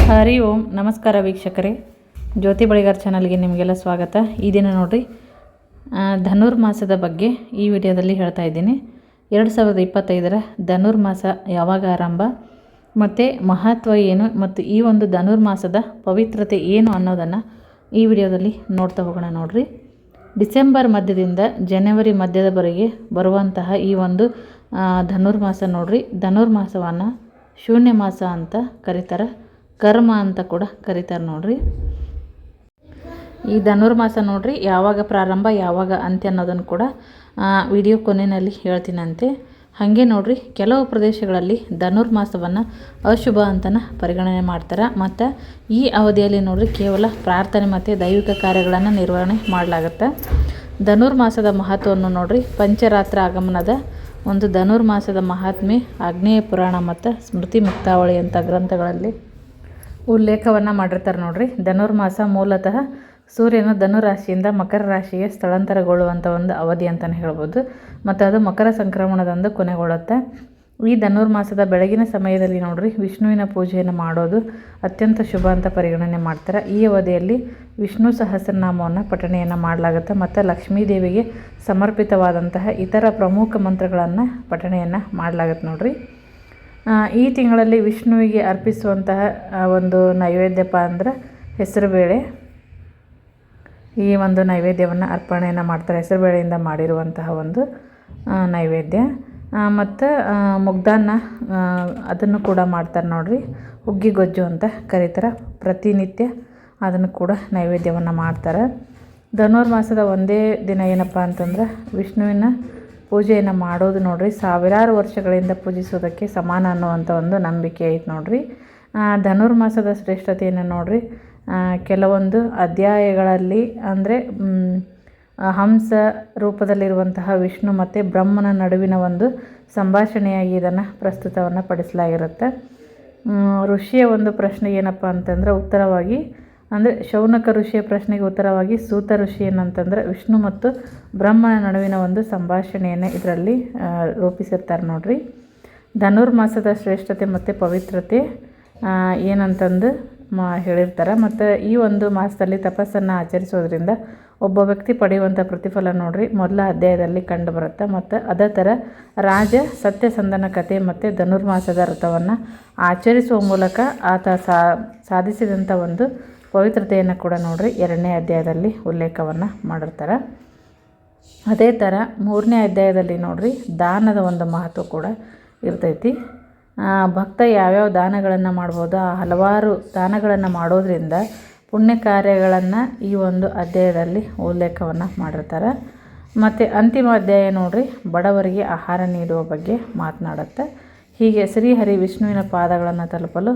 ಹರಿ ಓಂ ನಮಸ್ಕಾರ ವೀಕ್ಷಕರೇ, ಜ್ಯೋತಿ ಬಳಿಗಾರ್ ಚಾನಲ್ಗೆ ನಿಮಗೆಲ್ಲ ಸ್ವಾಗತ. ಈ ದಿನ ನೋಡಿರಿ ಧನುರ್ಮಾಸದ ಬಗ್ಗೆ ಈ ವಿಡಿಯೋದಲ್ಲಿ ಹೇಳ್ತಾ ಇದ್ದೀನಿ. 2025ರ ಧನುರ್ಮಾಸ ಯಾವಾಗ ಆರಂಭ ಮತ್ತು ಮಹತ್ವ ಏನು ಮತ್ತು ಈ ಒಂದು ಧನುರ್ಮಾಸದ ಪವಿತ್ರತೆ ಏನು ಅನ್ನೋದನ್ನು ಈ ವಿಡಿಯೋದಲ್ಲಿ ನೋಡ್ತಾ ಹೋಗೋಣ. ನೋಡಿರಿ, ಡಿಸೆಂಬರ್ ಮಧ್ಯದಿಂದ ಜನವರಿ ಮಧ್ಯದವರೆಗೆ ಬರುವಂತಹ ಈ ಒಂದು ಧನುರ್ಮಾಸ ನೋಡಿರಿ, ಧನುರ್ಮಾಸವನ್ನು ಶೂನ್ಯ ಮಾಸ ಅಂತ ಕರೀತಾರೆ, ಕರ್ಮ ಅಂತ ಕೂಡ ಕರೀತಾರೆ. ನೋಡಿರಿ, ಈ ಧನುರ್ಮಾಸ ನೋಡಿರಿ ಯಾವಾಗ ಪ್ರಾರಂಭ ಯಾವಾಗ ಅಂತ್ಯ ಅನ್ನೋದನ್ನು ಕೂಡ ವಿಡಿಯೋ ಕೊನೆಯಲ್ಲಿ ಹೇಳ್ತೀನಂತೆ. ಹಾಗೆ ನೋಡಿರಿ, ಕೆಲವು ಪ್ರದೇಶಗಳಲ್ಲಿ ಧನುರ್ಮಾಸವನ್ನು ಅಶುಭ ಅಂತನ ಪರಿಗಣನೆ ಮಾಡ್ತಾರೆ. ಮತ್ತು ಈ ಅವಧಿಯಲ್ಲಿ ನೋಡಿರಿ ಕೇವಲ ಪ್ರಾರ್ಥನೆ ಮತ್ತು ದೈವಿಕ ಕಾರ್ಯಗಳನ್ನು ನಿರ್ವಹಣೆ ಮಾಡಲಾಗುತ್ತೆ. ಧನುರ್ಮಾಸದ ಮಹತ್ವವನ್ನು ನೋಡಿರಿ, ಪಂಚರಾತ್ರ ಆಗಮನದ ಒಂದು ಧನುರ್ಮಾಸದ ಮಹಾತ್ಮೆ ಆಗ್ನೇಯ ಪುರಾಣ ಮತ್ತು ಸ್ಮೃತಿ ಮುಕ್ತಾವಳಿ ಅಂತ ಗ್ರಂಥಗಳಲ್ಲಿ ಉಲ್ಲೇಖವನ್ನು ಮಾಡಿರ್ತಾರೆ. ನೋಡಿರಿ, ಧನುರ್ಮಾಸ ಮೂಲತಃ ಸೂರ್ಯನು ಧನುರಾಶಿಯಿಂದ ಮಕರ ರಾಶಿಗೆ ಸ್ಥಳಾಂತರಗೊಳ್ಳುವಂಥ ಒಂದು ಅವಧಿ ಅಂತಲೇ ಹೇಳ್ಬೋದು. ಮತ್ತು ಅದು ಮಕರ ಸಂಕ್ರಮಣದಂದು ಕೊನೆಗೊಳ್ಳುತ್ತೆ. ಈ ಧನುರ್ಮಾಸದ ಬೆಳಗಿನ ಸಮಯದಲ್ಲಿ ನೋಡಿರಿ ವಿಷ್ಣುವಿನ ಪೂಜೆಯನ್ನು ಮಾಡೋದು ಅತ್ಯಂತ ಶುಭ ಅಂತ ಪರಿಗಣನೆ ಮಾಡ್ತಾರೆ. ಈ ಅವಧಿಯಲ್ಲಿ ವಿಷ್ಣು ಸಹಸ್ರನಾಮವನ್ನು ಪಠಣೆಯನ್ನು ಮಾಡಲಾಗುತ್ತೆ ಮತ್ತು ಲಕ್ಷ್ಮೀದೇವಿಗೆ ಸಮರ್ಪಿತವಾದಂತಹ ಇತರ ಪ್ರಮುಖ ಮಂತ್ರಗಳನ್ನು ಪಠಣೆಯನ್ನು ಮಾಡಲಾಗುತ್ತೆ. ನೋಡಿರಿ, ಈ ತಿಂಗಳಲ್ಲಿ ವಿಷ್ಣುವಿಗೆ ಅರ್ಪಿಸುವಂತಹ ಒಂದು ನೈವೇದ್ಯಪ ಅಂದರೆ ಹೆಸರುಬೇಳೆ. ಈ ಒಂದು ನೈವೇದ್ಯವನ್ನು ಅರ್ಪಣೆಯನ್ನು ಮಾಡ್ತಾರೆ, ಹೆಸರುಬೇಳೆಯಿಂದ ಮಾಡಿರುವಂತಹ ಒಂದು ನೈವೇದ್ಯ. ಮತ್ತು ಮುಗ್ದಾನ್ನ ಅದನ್ನು ಕೂಡ ಮಾಡ್ತಾರೆ. ನೋಡಿರಿ, ಹುಗ್ಗಿಗೊಜ್ಜು ಅಂತ ಕರೀತಾರೆ. ಪ್ರತಿನಿತ್ಯ ಅದನ್ನು ಕೂಡ ನೈವೇದ್ಯವನ್ನು ಮಾಡ್ತಾರೆ. ಧನುರ್ಮಾಸದ ಒಂದೇ ದಿನ ಏನಪ್ಪ ಅಂತಂದ್ರೆ ವಿಷ್ಣುವಿನ ಪೂಜೆಯನ್ನು ಮಾಡೋದು ನೋಡಿರಿ ಸಾವಿರಾರು ವರ್ಷಗಳಿಂದ ಪೂಜಿಸೋದಕ್ಕೆ ಸಮಾನ ಅನ್ನುವಂಥ ಒಂದು ನಂಬಿಕೆ ಐತೆ. ನೋಡಿರಿ, ಧನುರ್ಮಾಸದ ಶ್ರೇಷ್ಠತೆಯನ್ನು ನೋಡಿರಿ ಕೆಲವೊಂದು ಅಧ್ಯಾಯಗಳಲ್ಲಿ ಅಂದರೆ ಹಂಸ ರೂಪದಲ್ಲಿರುವಂತಹ ವಿಷ್ಣು ಮತ್ತು ಬ್ರಹ್ಮನ ನಡುವಿನ ಒಂದು ಸಂಭಾಷಣೆಯಾಗಿ ಇದನ್ನು ಪ್ರಸ್ತುತವನ್ನು ಪಡಿಸಲಾಗಿರುತ್ತೆ. ಋಷಿಯ ಒಂದು ಪ್ರಶ್ನೆ ಏನಪ್ಪ ಅಂತಂದರೆ ಉತ್ತರವಾಗಿ ಅಂದರೆ ಶೌನಕ ಋಷಿಯ ಪ್ರಶ್ನೆಗೆ ಉತ್ತರವಾಗಿ ಸೂತ ಋಷಿ ಏನಂತಂದರೆ ವಿಷ್ಣು ಮತ್ತು ಬ್ರಹ್ಮನ ನಡುವಿನ ಒಂದು ಸಂಭಾಷಣೆಯನ್ನು ಇದರಲ್ಲಿ ರೂಪಿಸಿರ್ತಾರೆ. ನೋಡಿರಿ, ಧನುರ್ಮಾಸದ ಶ್ರೇಷ್ಠತೆ ಮತ್ತು ಪವಿತ್ರತೆ ಏನಂತಂದು ಹೇಳಿರ್ತಾರೆ. ಮತ್ತು ಈ ಒಂದು ಮಾಸದಲ್ಲಿ ತಪಸ್ಸನ್ನು ಆಚರಿಸೋದ್ರಿಂದ ಒಬ್ಬ ವ್ಯಕ್ತಿ ಪಡೆಯುವಂಥ ಪ್ರತಿಫಲ ನೋಡಿರಿ ಮೊದಲ ಅಧ್ಯಾಯದಲ್ಲಿ ಕಂಡು ಬರುತ್ತೆ. ಮತ್ತು ಅದೇ ಥರ ರಾಜ ಸತ್ಯಸಂಧನ ಕಥೆ ಮತ್ತು ಧನುರ್ಮಾಸದ ವ್ರತವನ್ನು ಆಚರಿಸುವ ಮೂಲಕ ಆತ ಸಾಧಿಸಿದಂಥ ಒಂದು ಪವಿತ್ರತೆಯನ್ನು ಕೂಡ ನೋಡಿರಿ 2ನೇ ಅಧ್ಯಾಯದಲ್ಲಿ ಉಲ್ಲೇಖವನ್ನು ಮಾಡಿರ್ತಾರೆ. ಅದೇ ಥರ 3ನೇ ಅಧ್ಯಾಯದಲ್ಲಿ ನೋಡಿರಿ ದಾನದ ಒಂದು ಮಹತ್ವ ಕೂಡ ಇರ್ತೈತಿ. ಭಕ್ತ ಯಾವ್ಯಾವ ದಾನಗಳನ್ನು ಮಾಡ್ಬೋದು, ಆ ಹಲವಾರು ದಾನಗಳನ್ನು ಮಾಡೋದ್ರಿಂದ ಪುಣ್ಯ ಕಾರ್ಯಗಳನ್ನು ಈ ಒಂದು ಅಧ್ಯಾಯದಲ್ಲಿ ಉಲ್ಲೇಖವನ್ನು ಮಾಡಿರ್ತಾರೆ. ಮತ್ತು ಅಂತಿಮ ಅಧ್ಯಾಯ ನೋಡಿರಿ ಬಡವರಿಗೆ ಆಹಾರ ನೀಡುವ ಬಗ್ಗೆ ಮಾತನಾಡುತ್ತೆ. ಹೀಗೆ ಶ್ರೀಹರಿ ವಿಷ್ಣುವಿನ ಪಾದಗಳನ್ನು ತಲುಪಲು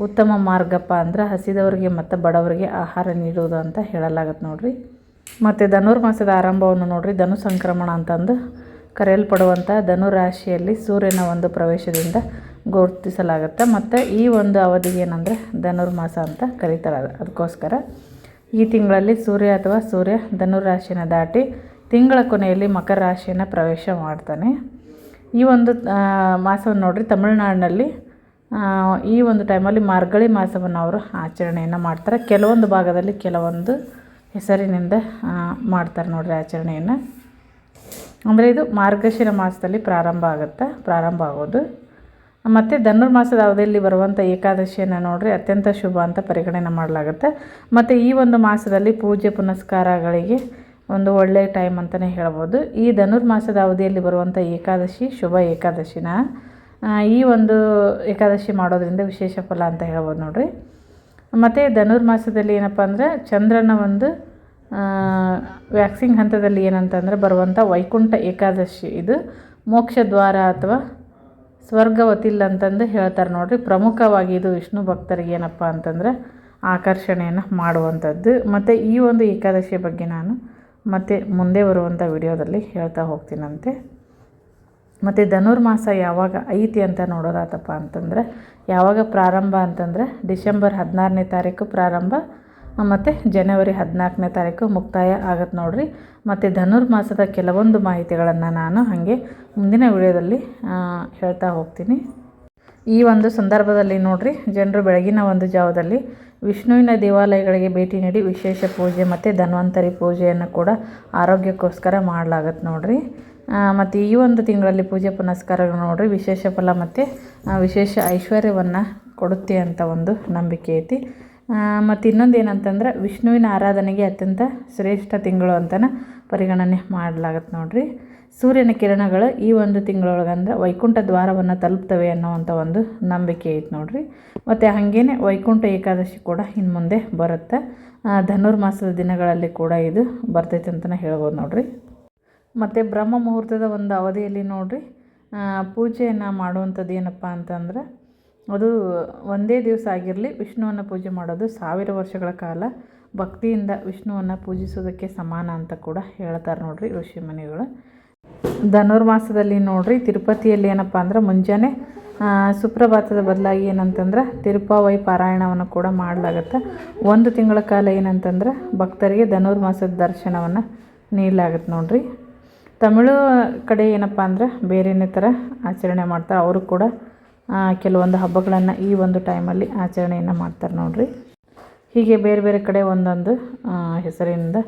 ಉತ್ತಮ ಮಾರ್ಗಪ್ಪ ಅಂದ್ರೆ ಹಸಿದವರಿಗೆ ಮತ್ತು ಬಡವರಿಗೆ ಆಹಾರ ನೀಡುವುದು ಅಂತ ಹೇಳಲಾಗುತ್ತೆ. ನೋಡಿರಿ, ಮತ್ತು ಧನುರ್ಮಾಸದ ಆರಂಭವನ್ನು ನೋಡಿರಿ ಧನು ಸಂಕ್ರಮಣ ಅಂತಂದು ಕರೆಯಲ್ಪಡುವಂಥ ಧನುರಾಶಿಯಲ್ಲಿ ಸೂರ್ಯನ ಒಂದು ಪ್ರವೇಶದಿಂದ ಗುರುತಿಸಲಾಗುತ್ತೆ. ಮತ್ತು ಈ ಒಂದು ಅವಧಿಗೆ ಏನಂದರೆ ಧನುರ್ಮಾಸ ಅಂತ ಕರೀತಾರೆ. ಅದಕ್ಕೋಸ್ಕರ ಈ ತಿಂಗಳಲ್ಲಿ ಸೂರ್ಯ ಅಥವಾ ಸೂರ್ಯ ಧನುರಾಶಿಯನ್ನು ದಾಟಿ ತಿಂಗಳ ಕೊನೆಯಲ್ಲಿ ಮಕರ ರಾಶಿಯನ್ನು ಪ್ರವೇಶ ಮಾಡ್ತಾನೆ. ಈ ಒಂದು ಮಾಸವನ್ನು ನೋಡಿರಿ ತಮಿಳುನಾಡಿನಲ್ಲಿ ಈ ಒಂದು ಟೈಮಲ್ಲಿ ಮಾರ್ಗಳಿ ಮಾಸವನ್ನು ಅವರು ಆಚರಣೆಯನ್ನು ಮಾಡ್ತಾರೆ. ಕೆಲವೊಂದು ಭಾಗದಲ್ಲಿ ಕೆಲವೊಂದು ಹೆಸರಿನಿಂದ ಮಾಡ್ತಾರೆ ನೋಡಿರಿ ಆಚರಣೆಯನ್ನು. ಅಂದರೆ ಇದು ಮಾರ್ಗಶಿರ ಮಾಸದಲ್ಲಿ ಪ್ರಾರಂಭ ಆಗೋದು. ಮತ್ತು ಧನುರ್ಮಾಸದ ಅವಧಿಯಲ್ಲಿ ಬರುವಂಥ ಏಕಾದಶಿಯನ್ನು ನೋಡಿರಿ ಅತ್ಯಂತ ಶುಭ ಅಂತ ಪರಿಗಣನೆ ಮಾಡಲಾಗುತ್ತೆ. ಮತ್ತು ಈ ಒಂದು ಮಾಸದಲ್ಲಿ ಪೂಜೆ ಪುನಸ್ಕಾರಗಳಿಗೆ ಒಂದು ಒಳ್ಳೆಯ ಟೈಮ್ ಅಂತಲೇ ಹೇಳ್ಬೋದು. ಈ ಧನುರ್ಮಾಸದ ಅವಧಿಯಲ್ಲಿ ಬರುವಂಥ ಏಕಾದಶಿ ಶುಭ ಏಕಾದಶಿನ ಈ ಒಂದು ಏಕಾದಶಿ ಮಾಡೋದ್ರಿಂದ ವಿಶೇಷ ಫಲ ಅಂತ ಹೇಳ್ಬೋದು. ನೋಡಿರಿ, ಮತ್ತು ಧನುರ್ಮಾಸದಲ್ಲಿ ಏನಪ್ಪ ಅಂದರೆ ಚಂದ್ರನ ಒಂದು ವ್ಯಾಕ್ಸಿಂಗ್ ಹಂತದಲ್ಲಿ ಏನಂತಂದರೆ ಬರುವಂಥ ವೈಕುಂಠ ಏಕಾದಶಿ ಇದು ಮೋಕ್ಷ ದ್ವಾರ ಅಥವಾ ಸ್ವರ್ಗವತಿಲ್ಲ ಅಂತಂದು ಹೇಳ್ತಾರೆ. ನೋಡಿರಿ, ಪ್ರಮುಖವಾಗಿ ಇದು ವಿಷ್ಣು ಭಕ್ತರಿಗೆ ಏನಪ್ಪ ಅಂತಂದರೆ ಆಕರ್ಷಣೆಯನ್ನು ಮಾಡುವಂಥದ್ದು. ಮತ್ತು ಈ ಒಂದು ಏಕಾದಶಿಯ ಬಗ್ಗೆ ನಾನು ಮತ್ತು ಮುಂದೆ ಬರುವಂಥ ವಿಡಿಯೋದಲ್ಲಿ ಹೇಳ್ತಾ ಹೋಗ್ತೀನಂತೆ. ಮತ್ತು ಧನುರ್ಮಾಸ ಯಾವಾಗ ಐತಿ ಅಂತ ನೋಡೋದಾತಪ್ಪ ಅಂತಂದರೆ ಯಾವಾಗ ಪ್ರಾರಂಭ ಅಂತಂದರೆ ಡಿಸೆಂಬರ್ 16ನೇ ತಾರೀಕು ಪ್ರಾರಂಭ ಮತ್ತು ಜನವರಿ 14ನೇ ತಾರೀಕು ಮುಕ್ತಾಯ ಆಗತ್ತೆ. ನೋಡಿರಿ, ಮತ್ತು ಧನುರ್ಮಾಸದ ಕೆಲವೊಂದು ಮಾಹಿತಿಗಳನ್ನು ನಾನು ಹಾಗೆ ಮುಂದಿನ ವಿಡಿಯೋದಲ್ಲಿ ಹೇಳ್ತಾ ಹೋಗ್ತೀನಿ. ಈ ಒಂದು ಸಂದರ್ಭದಲ್ಲಿ ನೋಡ್ರಿ ಜನರು ಬೆಳಗಿನ ಒಂದು ಜಾವದಲ್ಲಿ ವಿಷ್ಣುವಿನ ದೇವಾಲಯಗಳಿಗೆ ಭೇಟಿ ನೀಡಿ ವಿಶೇಷ ಪೂಜೆ ಮತ್ತು ಧನ್ವಂತರಿ ಪೂಜೆಯನ್ನು ಕೂಡ ಆರೋಗ್ಯಕ್ಕೋಸ್ಕರ ಮಾಡಲಾಗತ್ತೆ ನೋಡ್ರಿ. ಮತ್ತು ಈ ಒಂದು ತಿಂಗಳಲ್ಲಿ ಪೂಜೆ ಪುನಸ್ಕಾರಗಳು ನೋಡ್ರಿ ವಿಶೇಷ ಫಲ ಮತ್ತು ವಿಶೇಷ ಐಶ್ವರ್ಯವನ್ನು ಕೊಡುತ್ತೆ ಅಂತ ಒಂದು ನಂಬಿಕೆ ಐತಿ. ಮತ್ತು ಇನ್ನೊಂದು ಏನಂತಂದ್ರೆ ವಿಷ್ಣುವಿನ ಆರಾಧನೆಗೆ ಅತ್ಯಂತ ಶ್ರೇಷ್ಠ ತಿಂಗಳು ಅಂತಲೇ ಪರಿಗಣನೆ ಮಾಡಲಾಗತ್ತೆ ನೋಡ್ರಿ. ಸೂರ್ಯನ ಕಿರಣಗಳು ಈ ಒಂದು ತಿಂಗಳೊಳಗಂದ್ರೆ ವೈಕುಂಠ ದ್ವಾರವನ್ನು ತಲುಪ್ತವೆ ಅನ್ನೋವಂಥ ಒಂದು ನಂಬಿಕೆ ಐತೆ ನೋಡ್ರಿ. ಮತ್ತು ಹಾಗೇನೆ ವೈಕುಂಠ ಏಕಾದಶಿ ಕೂಡ ಇನ್ನು ಮುಂದೆ ಬರುತ್ತೆ. ಧನುರ್ಮಾಸದ ದಿನಗಳಲ್ಲಿ ಕೂಡ ಇದು ಬರ್ತೈತೆ ಅಂತಲೇ ಹೇಳ್ಬೋದು ನೋಡ್ರಿ. ಮತ್ತು ಬ್ರಹ್ಮ ಮುಹೂರ್ತದ ಒಂದು ಅವಧಿಯಲ್ಲಿ ನೋಡ್ರಿ ಪೂಜೆಯನ್ನು ಮಾಡುವಂಥದ್ದು ಏನಪ್ಪ ಅಂತಂದ್ರೆ ಅದು ಒಂದೇ ದಿವಸ ಆಗಿರಲಿ ವಿಷ್ಣುವನ್ನು ಪೂಜೆ ಮಾಡೋದು 1000 ವರ್ಷಗಳ ಕಾಲ ಭಕ್ತಿಯಿಂದ ವಿಷ್ಣುವನ್ನು ಪೂಜಿಸೋದಕ್ಕೆ ಸಮಾನ ಅಂತ ಕೂಡ ಹೇಳ್ತಾರೆ ನೋಡ್ರಿ ಋಷಿಮುನಿಗಳು. ಧನುರ್ಮಾಸದಲ್ಲಿ ನೋಡ್ರಿ ತಿರುಪತಿಯಲ್ಲಿ ಏನಪ್ಪ ಅಂದ್ರೆ ಮುಂಜಾನೆ ಸುಪ್ರಭಾತದ ಬದಲಾಗಿ ಏನಂತಂದ್ರೆ ತಿರುಪಾವೈ ಪಾರಾಯಣವನ್ನು ಕೂಡ ಮಾಡಲಾಗತ್ತೆ. 1 ತಿಂಗಳ ಕಾಲ ಏನಂತಂದ್ರೆ ಭಕ್ತರಿಗೆ ಧನುರ್ಮಾಸದ ದರ್ಶನವನ್ನು ನೀಡಲಾಗತ್ತೆ ನೋಡ್ರಿ. ತಮಿಳು ಕಡೆ ಏನಪ್ಪ ಅಂದ್ರೆ ಬೇರೆಯೇ ಥರ ಆಚರಣೆ ಮಾಡ್ತಾರೆ. ಅವರು ಕೂಡ ಕೆಲವೊಂದು ಹಬ್ಬಗಳನ್ನು ಈ ಒಂದು ಟೈಮಲ್ಲಿ ಆಚರಣೆಯನ್ನು ಮಾಡ್ತಾರೆ ನೋಡ್ರಿ. ಹೀಗೆ ಬೇರೆ ಬೇರೆ ಕಡೆ ಒಂದೊಂದು ಹೆಸರಿನಿಂದ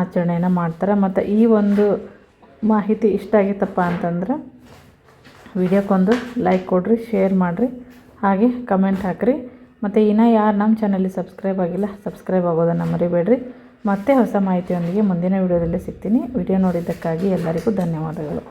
ಆಚರಣೆಯನ್ನು ಮಾಡ್ತಾರೆ. ಮತ್ತು ಈ ಒಂದು ಮಾಹಿತಿ ಇಷ್ಟ ಆಗಿತ್ತಪ್ಪ ಅಂತಂದ್ರೆ ವಿಡಿಯೋಕ್ಕೊಂದು ಲೈಕ್ ಕೊಡಿರಿ, ಶೇರ್ ಮಾಡಿರಿ, ಹಾಗೆ ಕಮೆಂಟ್ ಹಾಕಿರಿ. ಮತ್ತು ಇನ್ನೂ ಯಾರು ನಮ್ಮ ಚಾನಲ್ಗೆ ಸಬ್ಸ್ಕ್ರೈಬ್ ಆಗಿಲ್ಲ ಸಬ್ಸ್ಕ್ರೈಬ್ ಆಗೋದನ್ನು ಮರಿಬೇಡ್ರಿ. ಮತ್ತೆ ಹೊಸ ಮಾಹಿತಿಯೊಂದಿಗೆ ಮುಂದಿನ ವಿಡಿಯೋದಲ್ಲಿ ಸಿಗ್ತೀನಿ. ವಿಡಿಯೋ ನೋಡಿದ್ದಕ್ಕಾಗಿ ಎಲ್ಲರಿಗೂ ಧನ್ಯವಾದಗಳು.